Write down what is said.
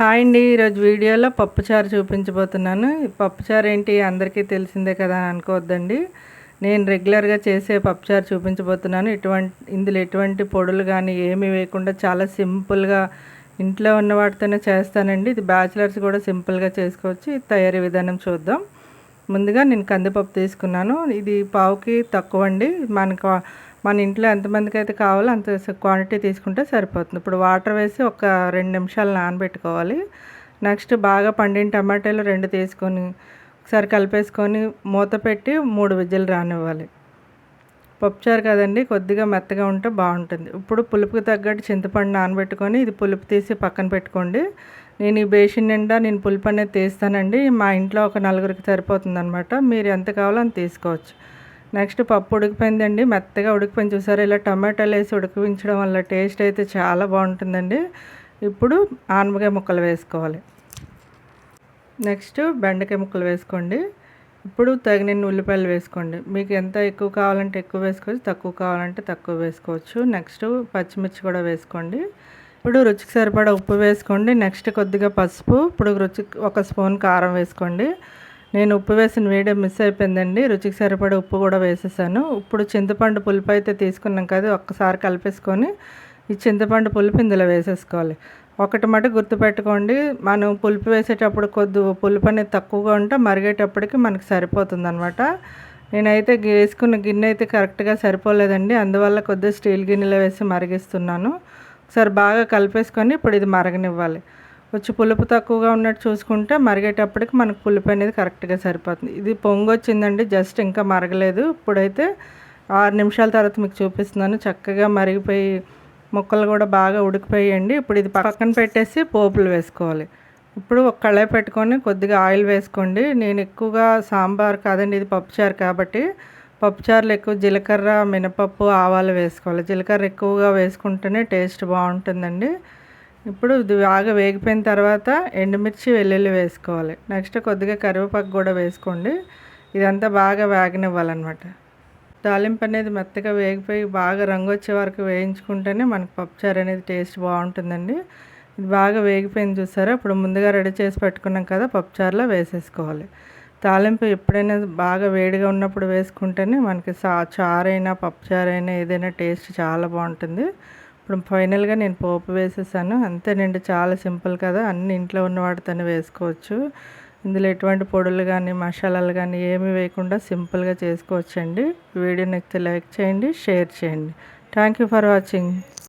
Hi అండి. ఈరోజు వీడియోలో పప్పుచారు చూపించబోతున్నాను. ఈ పప్పుచారు ఏంటి అందరికీ తెలిసిందే కదా అని అనుకోవద్దండి. నేను రెగ్యులర్గా చేసే పప్పుచారు చూపించబోతున్నాను. ఇందులో ఎటువంటి పొడులు కానీ ఏమీ వేయకుండా చాలా సింపుల్గా ఇంట్లో ఉన్న వాటితోనే చేస్తానండి. ఇది బ్యాచిలర్స్ కూడా సింపుల్గా చేసుకోవచ్చు. ఈ తయారీ విధానం చూద్దాం. ముందుగా నేను కందిపప్పు తీసుకున్నాను. ఇది పావుకి తక్కువ అండి. మన ఇంట్లో ఎంతమందికి అయితే కావాలో అంత క్వాంటిటీ తీసుకుంటే సరిపోతుంది. ఇప్పుడు వాటర్ వేసి ఒక 2 నిమిషాలు నానబెట్టుకోవాలి. నెక్స్ట్ బాగా పండిన టమాటాలు 2 తీసుకొని ఒకసారి కలిపేసుకొని మూత పెట్టి 3 విజిల్ రానివ్వాలి. పప్పుచారు కదండి, కొద్దిగా మెత్తగా ఉంటే బాగుంటుంది. ఇప్పుడు పులుపుకి తగ్గట్టు చింతపండు నానబెట్టుకొని ఇది పులుపు తీసి పక్కన పెట్టుకోండి. నేను ఈ బేసిన్ నిండా నేను పులుపు అనేది తీస్తానండి. మా ఇంట్లో ఒక నలుగురికి సరిపోతుందనమాట. మీరు ఎంత కావాలో అంత తీసుకోవచ్చు. నెక్స్ట్ పప్పు ఉడికిపోయిందండి, మెత్తగా ఉడికిపోయింది. చూసారా, ఇలా టమాటాలు వేసి ఉడికించడం వల్ల టేస్ట్ అయితే చాలా బాగుంటుందండి. ఇప్పుడు ఆనపకాయ ముక్కలు వేసుకోవాలి. నెక్స్ట్ బెండకాయ ముక్కలు వేసుకోండి. ఇప్పుడు తగినన్ని ఉల్లిపాయలు వేసుకోండి. మీకు ఎంత ఎక్కువ కావాలంటే ఎక్కువ వేసుకోవచ్చు, తక్కువ కావాలంటే తక్కువ వేసుకోవచ్చు. నెక్స్ట్ పచ్చిమిర్చి కూడా వేసుకోండి. ఇప్పుడు రుచికి సరిపడా ఉప్పు వేసుకోండి. నెక్స్ట్ కొద్దిగా పసుపు, ఇప్పుడు రుచికి 1 స్పూన్ కారం వేసుకోండి. నేను ఉప్పు వేసిన వీడియో మిస్ అయిపోయిందండి. రుచికి సరిపడా ఉప్పు కూడా వేసేసాను. ఇప్పుడు చింతపండు పులుపు అయితే తీసుకున్నాం కదా, ఒక్కసారి కలిపేసుకొని ఈ చింతపండు పులుపు ఇందులో వేసేసుకోవాలి. ఒకటి మటు గుర్తుపెట్టుకోండి, మనం పులుపు వేసేటప్పుడు పులుపు అనేది తక్కువగా ఉంటే మరిగేటప్పటికి మనకు సరిపోతుందన్నమాట. నేనైతే వేసుకున్న గిన్నె అయితే కరెక్ట్గా సరిపోలేదండి. అందువల్ల కొద్దిగా స్టీల్ గిన్నెలో వేసి మరిగిస్తున్నాను. ఒకసారి బాగా కలిపేసుకొని ఇప్పుడు ఇది మరగనివ్వాలి. పులుపు తక్కువగా ఉన్నట్టు చూసుకుంటే మరిగేటప్పటికి మనకు పులుపు అనేది కరెక్ట్గా సరిపోతుంది. ఇది పొంగొచ్చిందండి, జస్ట్ ఇంకా మరగలేదు. ఇప్పుడైతే 6 నిమిషాల తర్వాత మీకు చూపిస్తున్నాను. చక్కగా మరిగిపోయి ముక్కలు కూడా బాగా ఉడికిపోయాయండి. ఇప్పుడు ఇది పక్కన పెట్టేసి పోపులు వేసుకోవాలి. ఇప్పుడు ఒక కళాయి పెట్టుకొని కొద్దిగా ఆయిల్ వేసుకోండి. నేను ఎక్కువగా సాంబార్ కాదండి, ఇది పప్పుచారు కాబట్టి పప్పుచారులు ఎక్కువ జీలకర్ర, మినపప్పు, ఆవాలు వేసుకోవాలి. జీలకర్ర ఎక్కువగా వేసుకుంటేనే టేస్ట్ బాగుంటుందండి. ఇప్పుడు ఇది బాగా వేగిపోయిన తర్వాత ఎండుమిర్చి, వెల్లుల్లి వేసుకోవాలి. నెక్స్ట్ కొద్దిగా కరివేపాకు కూడా వేసుకోండి. ఇదంతా బాగా వేగనివ్వాలన్నమాట. తాలింపు అనేది మెత్తగా వేగిపోయి బాగా రంగు వచ్చే వరకు వేయించుకుంటేనే మనకు పప్పుచారు అనేది టేస్ట్ బాగుంటుందండి. ఇది బాగా వేగిపోయింది చూసారా. ఇప్పుడు ముందుగా రెడీ చేసి పెట్టుకున్నాం కదా, పప్పుచారులో వేసేసుకోవాలి. తాలింపు ఎప్పుడైనా బాగా వేడిగా ఉన్నప్పుడు వేసుకుంటేనే మనకి చారైనా పప్పుచారైనా ఏదైనా టేస్ట్ చాలా బాగుంటుంది. ఇప్పుడు ఫైనల్గా నేను పోపు వేసేసాను. అంతేనండి, చాలా సింపుల్ కదా, అన్ని ఇంట్లో ఉన్న వాటితోనే వేసుకోవచ్చు. ఇందులో ఎటువంటి పొడులు కానీ మసాలాలు కానీ ఏమీ వేయకుండా సింపుల్గా చేసుకోవచ్చండి. వీడియో నచ్చితే లైక్ చేయండి, షేర్ చేయండి. Thank you for watching.